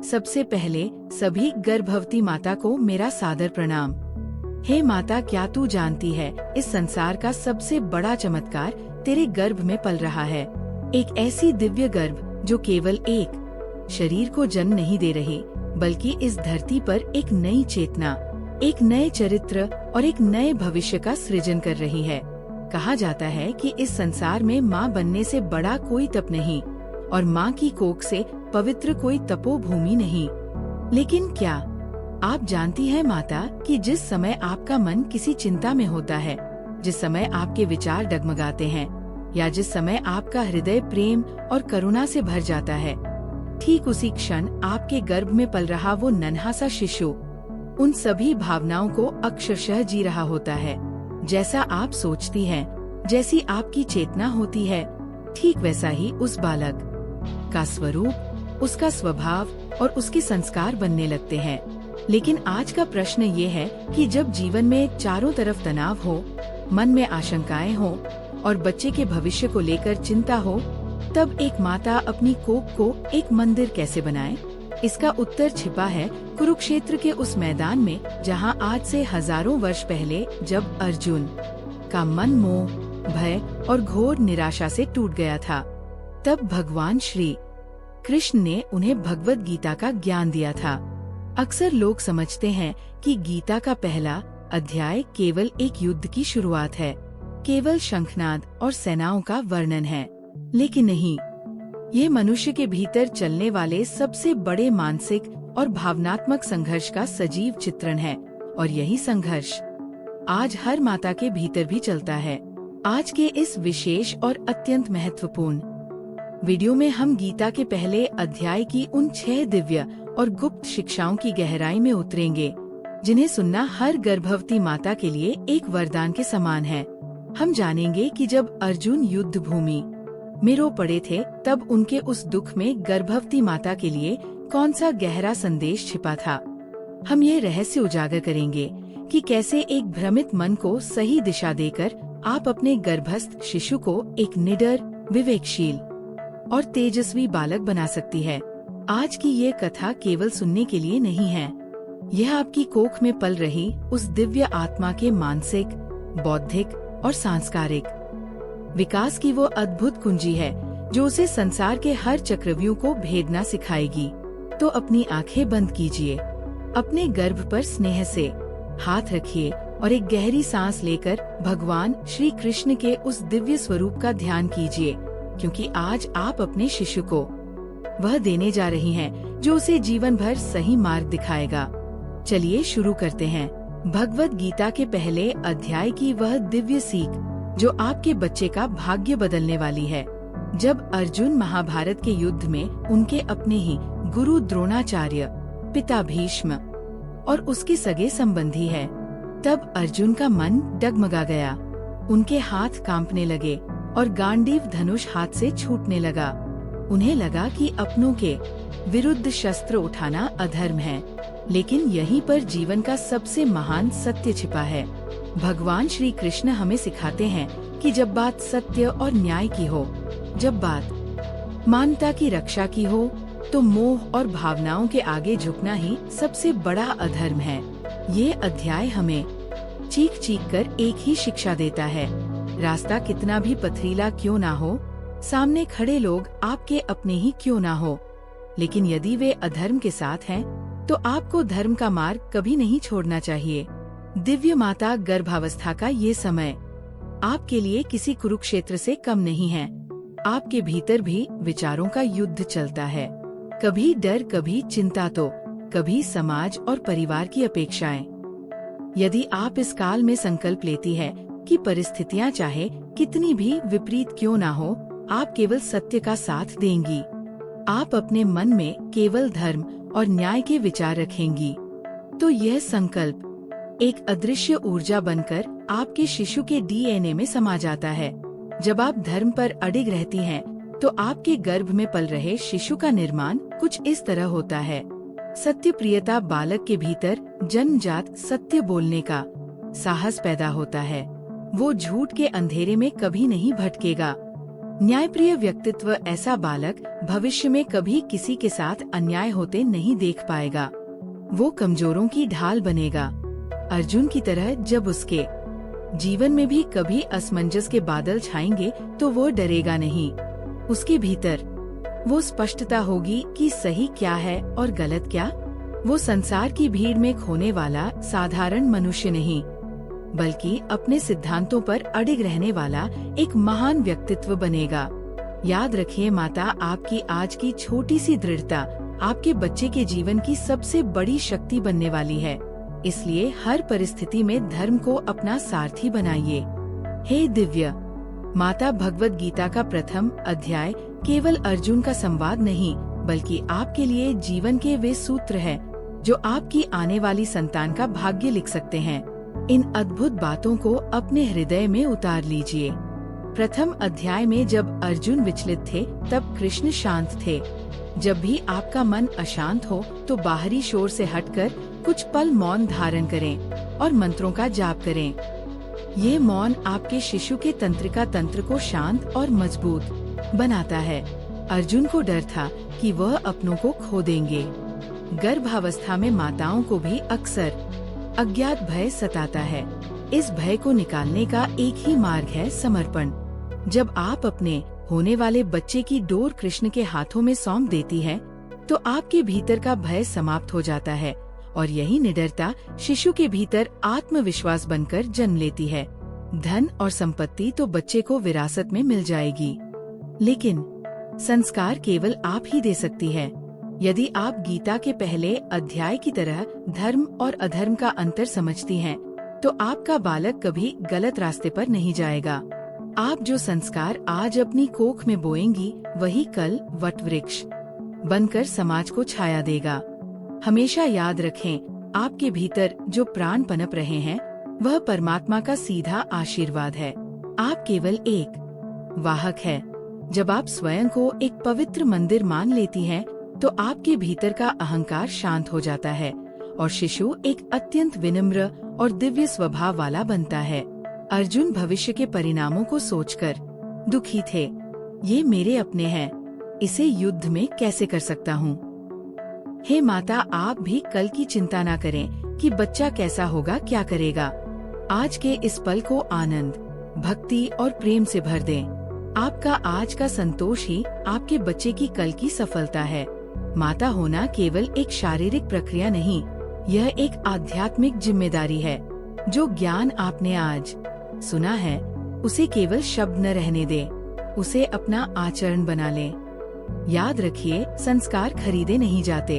सबसे पहले सभी गर्भवती माता को मेरा सादर प्रणाम। हे माता, क्या तू जानती है, इस संसार का सबसे बड़ा चमत्कार तेरे गर्भ में पल रहा है। एक ऐसी दिव्य गर्भ जो केवल एक शरीर को जन्म नहीं दे रही, बल्कि इस धरती पर एक नई चेतना, एक नए चरित्र और एक नए भविष्य का सृजन कर रही है। कहा जाता है कि इस संसार में माँ बनने से बड़ा कोई तप नहीं और माँ की कोख से पवित्र कोई तपोभूमि नहीं। लेकिन क्या आप जानती हैं माता कि जिस समय आपका मन किसी चिंता में होता है, जिस समय आपके विचार डगमगाते हैं या जिस समय आपका हृदय प्रेम और करुणा से भर जाता है, ठीक उसी क्षण आपके गर्भ में पल रहा वो नन्हा सा शिशु उन सभी भावनाओं को अक्षरशः जी रहा होता है। जैसा आप सोचती हैं, जैसी आपकी चेतना होती है, ठीक वैसा ही उस बालक का स्वरूप, उसका स्वभाव और उसके संस्कार बनने लगते हैं। लेकिन आज का प्रश्न ये है कि जब जीवन में चारों तरफ तनाव हो, मन में आशंकाएं हो और बच्चे के भविष्य को लेकर चिंता हो, तब एक माता अपनी कोख को एक मंदिर कैसे बनाए? इसका उत्तर छिपा है कुरुक्षेत्र के उस मैदान में, जहां आज से हजारों वर्ष पहले जब अर्जुन का मन मोह, भय और घोर निराशा से टूट गया था, तब भगवान श्री कृष्ण ने उन्हें भगवत गीता का ज्ञान दिया था। अक्सर लोग समझते हैं कि गीता का पहला अध्याय केवल एक युद्ध की शुरुआत है, केवल शंखनाद और सेनाओं का वर्णन है। लेकिन नहीं, ये मनुष्य के भीतर चलने वाले सबसे बड़े मानसिक और भावनात्मक संघर्ष का सजीव चित्रण है। और यही संघर्ष आज हर माता के भीतर भी चलता है। आज के इस विशेष और अत्यंत महत्वपूर्ण वीडियो में हम गीता के पहले अध्याय की उन 6 दिव्य और गुप्त शिक्षाओं की गहराई में उतरेंगे, जिन्हें सुनना हर गर्भवती माता के लिए एक वरदान के समान है। हम जानेंगे कि जब अर्जुन युद्ध भूमि में रो पड़े थे, तब उनके उस दुख में गर्भवती माता के लिए कौन सा गहरा संदेश छिपा था। हम ये रहस्य उजागर करेंगे कि कैसे एक भ्रमित मन को सही दिशा देकर आप अपने गर्भस्थ शिशु को एक निडर, विवेकशील और तेजस्वी बालक बना सकती है। आज की ये कथा केवल सुनने के लिए नहीं है, यह आपकी कोख में पल रही उस दिव्य आत्मा के मानसिक, बौद्धिक और सांस्कारिक विकास की वो अद्भुत कुंजी है जो उसे संसार के हर चक्रव्यूह को भेदना सिखाएगी। तो अपनी आंखें बंद कीजिए, अपने गर्भ पर स्नेह से हाथ रखिए और एक गहरी सांस लेकर भगवान श्री कृष्ण के उस दिव्य स्वरूप का ध्यान कीजिए, क्योंकि आज आप अपने शिशु को वह देने जा रही हैं जो उसे जीवन भर सही मार्ग दिखाएगा। चलिए शुरू करते हैं भगवत गीता के पहले अध्याय की वह दिव्य सीख जो आपके बच्चे का भाग्य बदलने वाली है। जब अर्जुन महाभारत के युद्ध में उनके अपने ही गुरु द्रोणाचार्य, पिता भीष्म और उसके सगे संबंधी है, तब अर्जुन का मन डगमगा गया। उनके हाथ कांपने लगे और गांडीव धनुष हाथ से छूटने लगा। उन्हें लगा कि अपनों के विरुद्ध शस्त्र उठाना अधर्म है, लेकिन यहीं पर जीवन का सबसे महान सत्य छिपा है। भगवान श्री कृष्ण हमें सिखाते हैं कि जब बात सत्य और न्याय की हो, जब बात मानवता की रक्षा की हो, तो मोह और भावनाओं के आगे झुकना ही सबसे बड़ा अधर्म है। ये अध्याय हमें चीख चीख कर एक ही शिक्षा देता है, रास्ता कितना भी पथरीला क्यों ना हो, सामने खड़े लोग आपके अपने ही क्यों ना हो, लेकिन यदि वे अधर्म के साथ हैं, तो आपको धर्म का मार्ग कभी नहीं छोड़ना चाहिए। दिव्य माता गर्भावस्था का ये समय आपके लिए किसी कुरुक्षेत्र से कम नहीं है। आपके भीतर भी विचारों का युद्ध चलता है, कभी डर, कभी चिंता, तो कभी समाज और परिवार की अपेक्षाएं। यदि आप इस काल में संकल्प लेती है कि परिस्थितियां चाहे कितनी भी विपरीत क्यों ना हो, आप केवल सत्य का साथ देंगी, आप अपने मन में केवल धर्म और न्याय के विचार रखेंगी, तो यह संकल्प एक अदृश्य ऊर्जा बनकर आपके शिशु के डीएनए में समा जाता है। जब आप धर्म पर अडिग रहती हैं, तो आपके गर्भ में पल रहे शिशु का निर्माण कुछ इस तरह होता है। सत्य प्रियता बालक के भीतर जन्मजात सत्य बोलने का साहस पैदा होता है। वो झूठ के अंधेरे में कभी नहीं भटकेगा। न्यायप्रिय व्यक्तित्व ऐसा बालक भविष्य में कभी किसी के साथ अन्याय होते नहीं देख पाएगा। वो कमजोरों की ढाल बनेगा। अर्जुन की तरह जब उसके जीवन में भी कभी असमंजस के बादल छाएंगे तो वो डरेगा नहीं। उसके भीतर वो स्पष्टता होगी कि सही क्या है और गलत क्या। वो संसार की भीड़ में खोने वाला साधारण मनुष्य नहीं, बल्कि अपने सिद्धांतों पर अडिग रहने वाला एक महान व्यक्तित्व बनेगा। याद रखिए माता, आपकी आज की छोटी सी दृढ़ता आपके बच्चे के जीवन की सबसे बड़ी शक्ति बनने वाली है। इसलिए हर परिस्थिति में धर्म को अपना सारथी बनाइए। हे दिव्य माता, भगवत गीता का प्रथम अध्याय केवल अर्जुन का संवाद नहीं, बल्कि आपके लिए जीवन के वे सूत्र हैं जो आपकी आने वाली संतान का भाग्य लिख सकते हैं। इन अद्भुत बातों को अपने हृदय में उतार लीजिए। प्रथम अध्याय में जब अर्जुन विचलित थे तब कृष्ण शांत थे। जब भी आपका मन अशांत हो तो बाहरी शोर से हटकर कुछ पल मौन धारण करें और मंत्रों का जाप करें। ये मौन आपके शिशु के तंत्रिका तंत्र को शांत और मजबूत बनाता है। अर्जुन को डर था कि वह अपनों को खो देंगे। गर्भावस्था में माताओं को भी अक्सर अज्ञात भय सताता है। इस भय को निकालने का एक ही मार्ग है समर्पण। जब आप अपने होने वाले बच्चे की डोर कृष्ण के हाथों में सौंप देती है तो आपके भीतर का भय समाप्त हो जाता है और यही निडरता शिशु के भीतर आत्मविश्वास बनकर जन्म लेती है। धन और संपत्ति तो बच्चे को विरासत में मिल जाएगी, लेकिन संस्कार केवल आप ही दे सकती है। यदि आप गीता के पहले अध्याय की तरह धर्म और अधर्म का अंतर समझती हैं, तो आपका बालक कभी गलत रास्ते पर नहीं जाएगा। आप जो संस्कार आज अपनी कोख में बोएंगी, वही कल वट वृक्ष बनकर समाज को छाया देगा। हमेशा याद रखें, आपके भीतर जो प्राण पनप रहे हैं, वह परमात्मा का सीधा आशीर्वाद है। आप केवल एक वाहक है। जब आप स्वयं को एक पवित्र मंदिर मान लेती हैं, तो आपके भीतर का अहंकार शांत हो जाता है और शिशु एक अत्यंत विनम्र और दिव्य स्वभाव वाला बनता है। अर्जुन भविष्य के परिणामों को सोचकर दुखी थे। ये मेरे अपने हैं, इसे युद्ध में कैसे कर सकता हूँ। हे माता, आप भी कल की चिंता न करें कि बच्चा कैसा होगा, क्या करेगा। आज के इस पल को आनंद, भक्ति और प्रेम से भर दें। आपका आज का संतोष ही आपके बच्चे की कल की सफलता है। माता होना केवल एक शारीरिक प्रक्रिया नहीं, यह एक आध्यात्मिक जिम्मेदारी है। जो ज्ञान आपने आज सुना है, उसे केवल शब्द न रहने दें, उसे अपना आचरण बना लें। याद रखिए, संस्कार खरीदे नहीं जाते,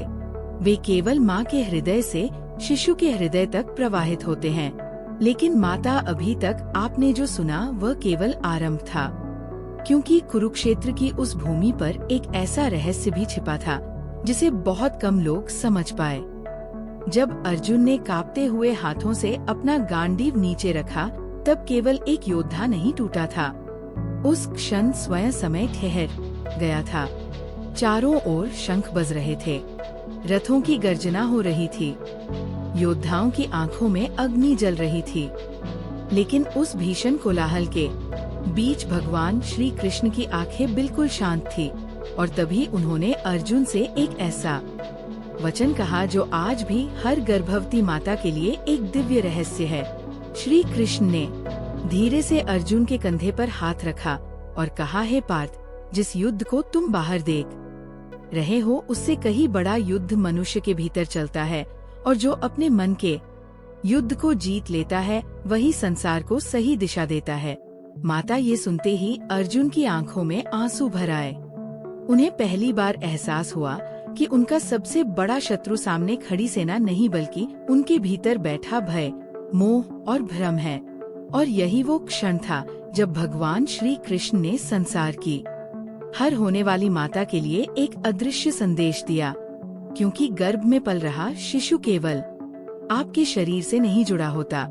वे केवल माँ के हृदय से शिशु के हृदय तक प्रवाहित होते हैं। लेकिन माता, अभी तक आपने जो सुना वह केवल आरंभ था, क्योंकि कुरुक्षेत्र की उस भूमि पर एक ऐसा रहस्य भी छिपा था जिसे बहुत कम लोग समझ पाए। जब अर्जुन ने कांपते हुए हाथों से अपना गांडीव नीचे रखा, तब केवल एक योद्धा नहीं टूटा था, उस क्षण स्वयं समय ठहर गया था। चारों ओर शंख बज रहे थे, रथों की गर्जना हो रही थी, योद्धाओं की आंखों में अग्नि जल रही थी। लेकिन उस भीषण कोलाहल के बीच भगवान श्री कृष्ण की आंखें बिल्कुल शांत थी और तभी उन्होंने अर्जुन से एक ऐसा वचन कहा जो आज भी हर गर्भवती माता के लिए एक दिव्य रहस्य है। श्री कृष्ण ने धीरे से अर्जुन के कंधे पर हाथ रखा और कहा, हे पार्थ, जिस युद्ध को तुम बाहर देख रहे हो, उससे कहीं बड़ा युद्ध मनुष्य के भीतर चलता है, और जो अपने मन के युद्ध को जीत लेता है, वही संसार को सही दिशा देता है। माता, ये सुनते ही अर्जुन की आंखों में आंसू भर आए। उन्हें पहली बार एहसास हुआ कि उनका सबसे बड़ा शत्रु सामने खड़ी सेना नहीं, बल्कि उनके भीतर बैठा भय, मोह और भ्रम है। और यही वो क्षण था जब भगवान श्री कृष्ण ने संसार की हर होने वाली माता के लिए एक अदृश्य संदेश दिया, क्योंकि गर्भ में पल रहा शिशु केवल आपके शरीर से नहीं जुड़ा होता,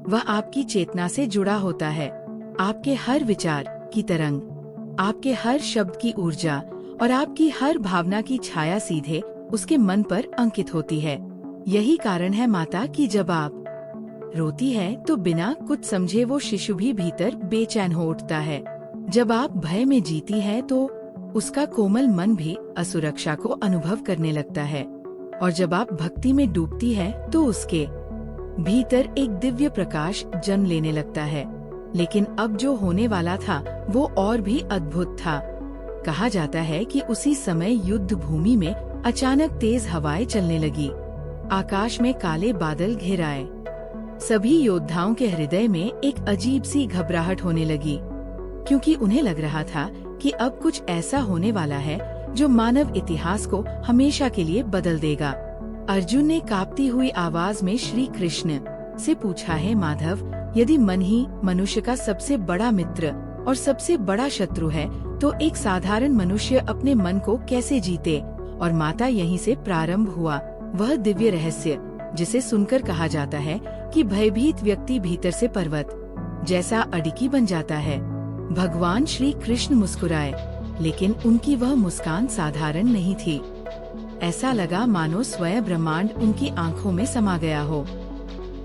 वह आपकी चेतना से जुड़ा होता है। आपके हर विचार की तरंग, आपके हर शब्द की ऊर्जा और आपकी हर भावना की छाया सीधे उसके मन पर अंकित होती है। यही कारण है माता कि जब आप रोती है तो बिना कुछ समझे वो शिशु भी भीतर बेचैन हो उठता है। जब आप भय में जीती है तो उसका कोमल मन भी असुरक्षा को अनुभव करने लगता है, और जब आप भक्ति में डूबती है तो उसके भीतर एक दिव्य प्रकाश जन्म लेने लगता है। लेकिन अब जो होने वाला था वो और भी अद्भुत था। कहा जाता है कि उसी समय युद्ध भूमि में अचानक तेज हवाएं चलने लगी। आकाश में काले बादल घिर आए। सभी योद्धाओं के हृदय में एक अजीब सी घबराहट होने लगी, क्योंकि उन्हें लग रहा था कि अब कुछ ऐसा होने वाला है जो मानव इतिहास को हमेशा के लिए बदल देगा। अर्जुन ने कांपती हुई आवाज में श्री कृष्ण से पूछा, है माधव, यदि मन ही मनुष्य का सबसे बड़ा मित्र और सबसे बड़ा शत्रु है तो एक साधारण मनुष्य अपने मन को कैसे जीते? और माता यहीं से प्रारंभ हुआ वह दिव्य रहस्य, जिसे सुनकर कहा जाता है कि भयभीत व्यक्ति भीतर से पर्वत जैसा अडिकी बन जाता है। भगवान श्री कृष्ण मुस्कुराए, लेकिन उनकी वह मुस्कान साधारण नहीं थी। ऐसा लगा मानो स्वयं ब्रह्मांड उनकी आंखों में समा गया हो।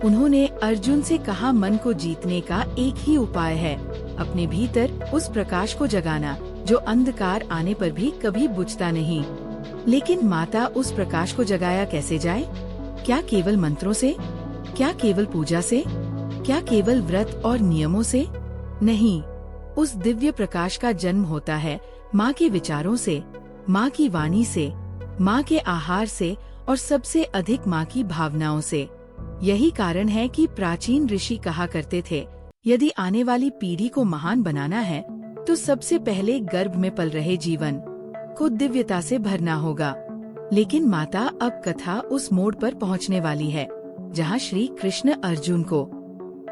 उन्होंने अर्जुन से कहा, मन को जीतने का एक ही उपाय है, अपने भीतर उस प्रकाश को जगाना जो अंधकार आने पर भी कभी बुझता नहीं। लेकिन माता, उस प्रकाश को जगाया कैसे जाए? क्या केवल मंत्रों से? क्या केवल पूजा से? क्या केवल व्रत और नियमों से? नहीं, उस दिव्य प्रकाश का जन्म होता है माँ के विचारों से, माँ की वाणी से, माँ के आहार से और सबसे अधिक माँ की भावनाओं से। यही कारण है कि प्राचीन ऋषि कहा करते थे, यदि आने वाली पीढ़ी को महान बनाना है तो सबसे पहले गर्भ में पल रहे जीवन को दिव्यता से भरना होगा। लेकिन माता, अब कथा उस मोड़ पर पहुंचने वाली है जहां श्री कृष्ण अर्जुन को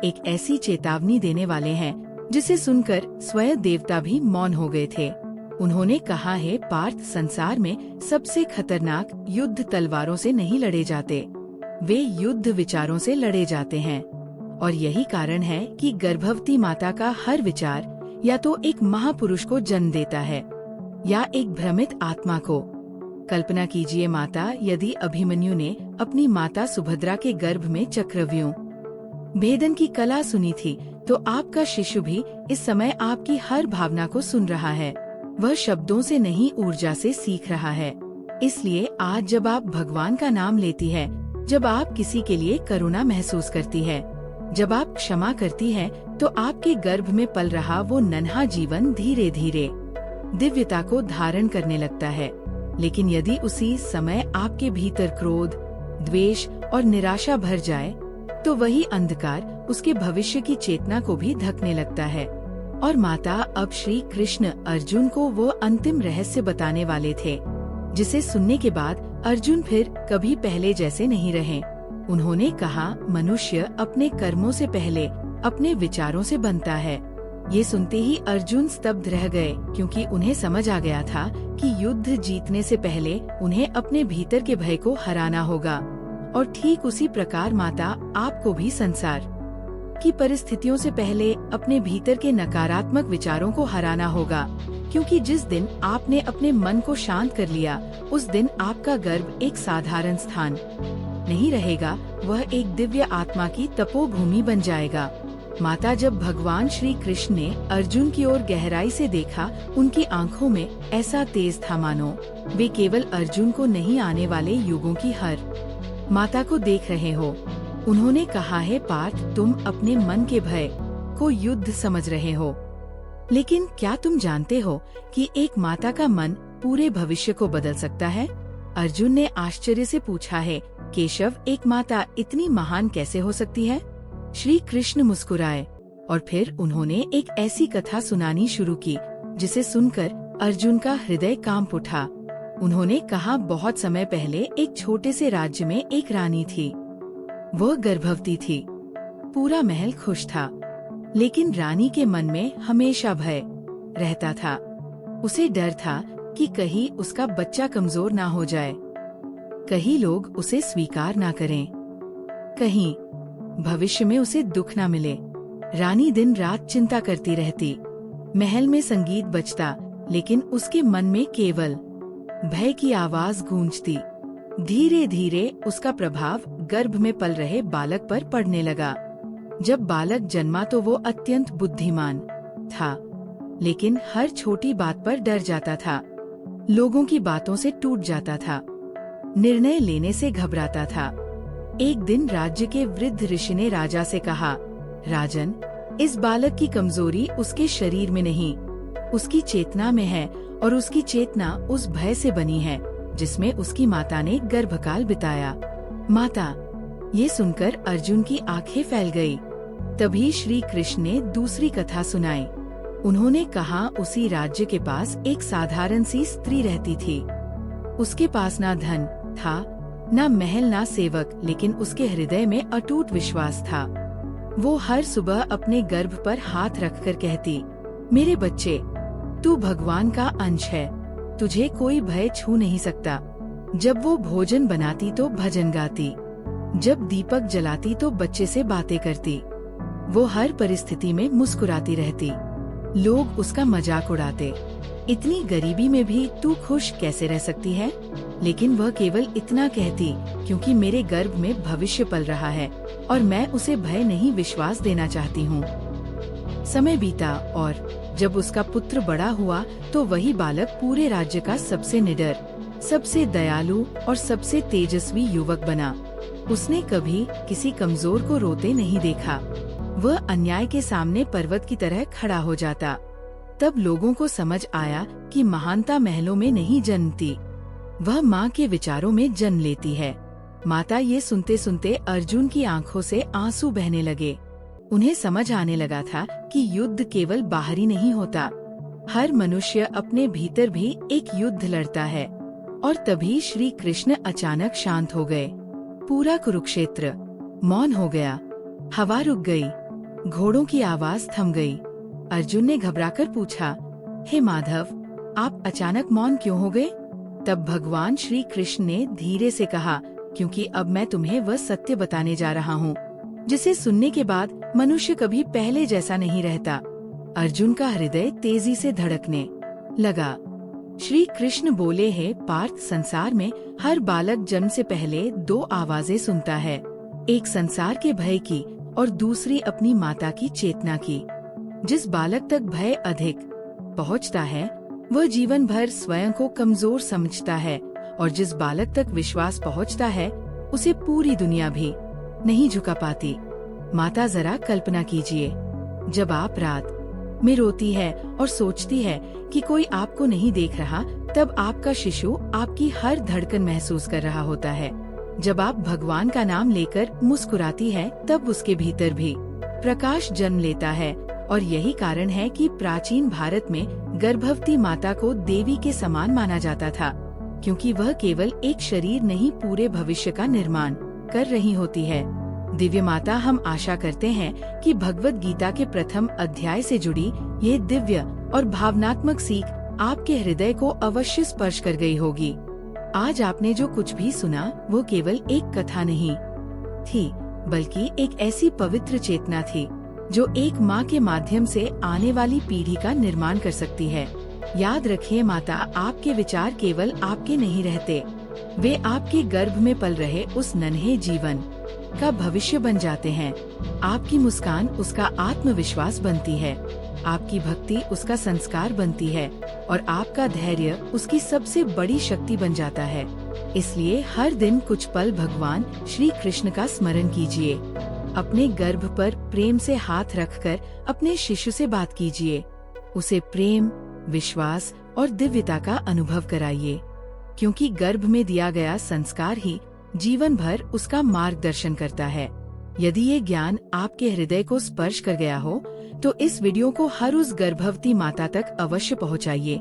एक ऐसी चेतावनी देने वाले हैं जिसे सुनकर स्वयं देवता भी मौन हो गए थे। उन्होंने कहा, है पार्थ, संसार में सबसे खतरनाक युद्ध तलवारों से नहीं लड़े जाते, वे युद्ध विचारों से लड़े जाते हैं। और यही कारण है कि गर्भवती माता का हर विचार या तो एक महापुरुष को जन्म देता है या एक भ्रमित आत्मा को। कल्पना कीजिए माता, यदि अभिमन्यु ने अपनी माता सुभद्रा के गर्भ में चक्रव्यूह भेदन की कला सुनी थी, तो आपका शिशु भी इस समय आपकी हर भावना को सुन रहा है। वह शब्दों से नहीं, ऊर्जा से सीख रहा है। इसलिए आज जब आप भगवान का नाम लेती है, जब आप किसी के लिए करुणा महसूस करती है, जब आप क्षमा करती है, तो आपके गर्भ में पल रहा वो नन्हा जीवन धीरे धीरे दिव्यता को धारण करने लगता है। लेकिन यदि उसी समय आपके भीतर क्रोध, द्वेष और निराशा भर जाए, तो वही अंधकार उसके भविष्य की चेतना को भी ढकने लगता है। और माता, अब श्री कृष्ण अर्जुन को वो अंतिम रहस्य बताने वाले थे, जिसे सुनने के बाद अर्जुन फिर कभी पहले जैसे नहीं रहे। उन्होंने कहा, मनुष्य अपने कर्मों से पहले अपने विचारों से बनता है। ये सुनते ही अर्जुन स्तब्ध रह गए, क्योंकि उन्हें समझ आ गया था कि युद्ध जीतने से पहले उन्हें अपने भीतर के भय को हराना होगा। और ठीक उसी प्रकार माता, आपको भी संसार की परिस्थितियों से पहले अपने भीतर के नकारात्मक विचारों को हराना होगा, क्योंकि जिस दिन आपने अपने मन को शांत कर लिया, उस दिन आपका गर्भ एक साधारण स्थान नहीं रहेगा, वह एक दिव्य आत्मा की तपोभूमि बन जाएगा। माता, जब भगवान श्री कृष्ण ने अर्जुन की ओर गहराई से देखा, उनकी आंखों में ऐसा तेज था मानो वे केवल अर्जुन को नहीं, आने वाले युगों की हर माता को देख रहे हो। उन्होंने कहा, है पार्थ, तुम अपने मन के भय को युद्ध समझ रहे हो, लेकिन क्या तुम जानते हो कि एक माता का मन पूरे भविष्य को बदल सकता है? अर्जुन ने आश्चर्य से पूछा, है केशव, एक माता इतनी महान कैसे हो सकती है? श्री कृष्ण मुस्कुराए और फिर उन्होंने एक ऐसी कथा सुनानी शुरू की जिसे सुनकर अर्जुन का हृदय कांप उठा। उन्होंने कहा, बहुत समय पहले एक छोटे से राज्य में एक रानी थी। वह गर्भवती थी। पूरा महल खुश था, लेकिन रानी के मन में हमेशा भय रहता था। उसे डर था कि कहीं उसका बच्चा कमजोर ना हो जाए, कहीं लोग उसे स्वीकार ना करें, कहीं भविष्य में उसे दुख ना मिले। रानी दिन रात चिंता करती रहती। महल में संगीत बजता, लेकिन उसके मन में केवल भय की आवाज गूंजती। धीरे धीरे उसका प्रभाव गर्भ में पल रहे बालक पर पड़ने लगा। जब बालक जन्मा तो वो अत्यंत बुद्धिमान था, लेकिन हर छोटी बात पर डर जाता था, लोगों की बातों से टूट जाता था, निर्णय लेने से घबराता था। एक दिन राज्य के वृद्ध ऋषि ने राजा से कहा, राजन, इस बालक की कमजोरी उसके शरीर में नहीं, उसकी चेतना में है, और उसकी चेतना उस भय से बनी है जिसमें उसकी माता ने गर्भकाल बिताया। माता, ये सुनकर अर्जुन की आंखें फैल गई। तभी श्री कृष्ण ने दूसरी कथा सुनाई। उन्होंने कहा, उसी राज्य के पास एक साधारण सी स्त्री रहती थी। उसके पास ना धन था, ना महल, ना सेवक, लेकिन उसके हृदय में अटूट विश्वास था। वो हर सुबह अपने गर्भ पर हाथ रखकर कहती, मेरे बच्चे, तू भगवान का अंश है, तुझे कोई भय छू नहीं सकता। जब वो भोजन बनाती तो भजन गाती, जब दीपक जलाती तो बच्चे से बातें करती। वो हर परिस्थिति में मुस्कुराती रहती। लोग उसका मजाक उड़ाते, इतनी गरीबी में भी तू खुश कैसे रह सकती है? लेकिन वह केवल इतना कहती, क्योंकि मेरे गर्भ में भविष्य पल रहा है और मैं उसे भय नहीं, विश्वास देना चाहती हूँ। समय बीता और जब उसका पुत्र बड़ा हुआ तो वही बालक पूरे राज्य का सबसे निडर, सबसे दयालु और सबसे तेजस्वी युवक बना। उसने कभी किसी कमजोर को रोते नहीं देखा। वह अन्याय के सामने पर्वत की तरह खड़ा हो जाता। तब लोगों को समझ आया कि महानता महलों में नहीं जन्मती, वह माँ के विचारों में जन्म लेती है। माता ये सुनते सुनते अर्जुन की आंखों से आंसू बहने लगे। उन्हें समझ आने लगा था कि युद्ध केवल बाहरी नहीं होता, हर मनुष्य अपने भीतर भी एक युद्ध लड़ता है। और तभी श्री कृष्ण अचानक शांत हो गए। पूरा कुरुक्षेत्र मौन हो गया, हवा रुक गई, घोड़ों की आवाज थम गई। अर्जुन ने घबराकर पूछा, हे माधव, आप अचानक मौन क्यों हो गए? तब भगवान श्री कृष्ण ने धीरे से कहा, क्योंकि अब मैं तुम्हें वह सत्य बताने जा रहा हूँ जिसे सुनने के बाद मनुष्य कभी पहले जैसा नहीं रहता। अर्जुन का हृदय तेजी से धड़कने लगा। श्री कृष्ण बोले, है पार्थ, संसार में हर बालक जन्म से पहले दो आवाजें सुनता है, एक संसार के भय की और दूसरी अपनी माता की चेतना की। जिस बालक तक भय अधिक पहुंचता है वह जीवन भर स्वयं को कमजोर समझता है, और जिस बालक तक विश्वास पहुंचता है उसे पूरी दुनिया भी नहीं झुका पाती। माता, जरा कल्पना कीजिए, जब आप रात में रोती है और सोचती है कि कोई आपको नहीं देख रहा, तब आपका शिशु आपकी हर धड़कन महसूस कर रहा होता है। जब आप भगवान का नाम लेकर मुस्कुराती है, तब उसके भीतर भी प्रकाश जन्म लेता है। और यही कारण है कि प्राचीन भारत में गर्भवती माता को देवी के समान माना जाता था, क्योंकि वह केवल एक शरीर नहीं, पूरे भविष्य का निर्माण कर रही होती है। दिव्य माता, हम आशा करते हैं कि भगवत गीता के प्रथम अध्याय से जुड़ी ये दिव्य और भावनात्मक सीख आपके हृदय को अवश्य स्पर्श कर गई होगी। आज आपने जो कुछ भी सुना वो केवल एक कथा नहीं थी, बल्कि एक ऐसी पवित्र चेतना थी जो एक माँ के माध्यम से आने वाली पीढ़ी का निर्माण कर सकती है। याद रखिए, माता, आपके विचार केवल आपके नहीं रहते, वे आपके गर्भ में पल रहे उस नन्हे जीवन का भविष्य बन जाते हैं। आपकी मुस्कान उसका आत्मविश्वास बनती है, आपकी भक्ति उसका संस्कार बनती है, और आपका धैर्य उसकी सबसे बड़ी शक्ति बन जाता है। इसलिए हर दिन कुछ पल भगवान श्री कृष्ण का स्मरण कीजिए। अपने गर्भ पर प्रेम से हाथ रखकर अपने शिशु से बात कीजिए। उसे प्रेम, विश्वास और दिव्यता का अनुभव कराइए, क्योंकि गर्भ में दिया गया संस्कार ही जीवन भर उसका मार्गदर्शन करता है। यदि ये ज्ञान आपके हृदय को स्पर्श कर गया हो, तो इस वीडियो को हर उस गर्भवती माता तक अवश्य पहुंचाइए,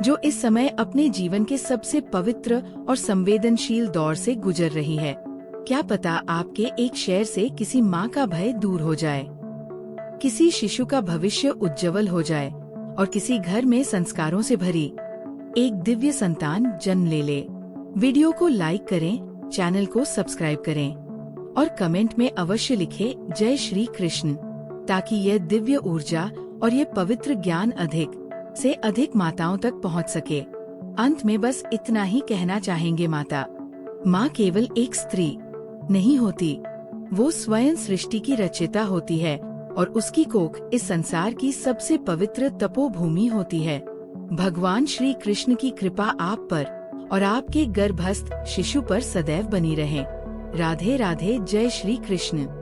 जो इस समय अपने जीवन के सबसे पवित्र और संवेदनशील दौर से गुजर रही है। क्या पता आपके एक शेयर से किसी माँ का भय दूर हो जाए, किसी शिशु का भविष्य उज्जवल हो जाए, और किसी घर में संस्कारों से भरी एक दिव्य संतान जन्म ले। वीडियो को लाइक करें, चैनल को सब्सक्राइब करें और कमेंट में अवश्य लिखें जय श्री कृष्ण, ताकि यह दिव्य ऊर्जा और ये पवित्र ज्ञान अधिक से अधिक माताओं तक पहुंच सके। अंत में बस इतना ही कहना चाहेंगे, माता, माँ केवल एक स्त्री नहीं होती, वो स्वयं सृष्टि की रचयिता होती है, और उसकी कोख इस संसार की सबसे पवित्र तपोभूमि होती है। भगवान श्री कृष्ण की कृपा आप पर और आपके गर्भस्थ शिशु पर सदैव बनी रहे। राधे राधे। जय श्री कृष्ण।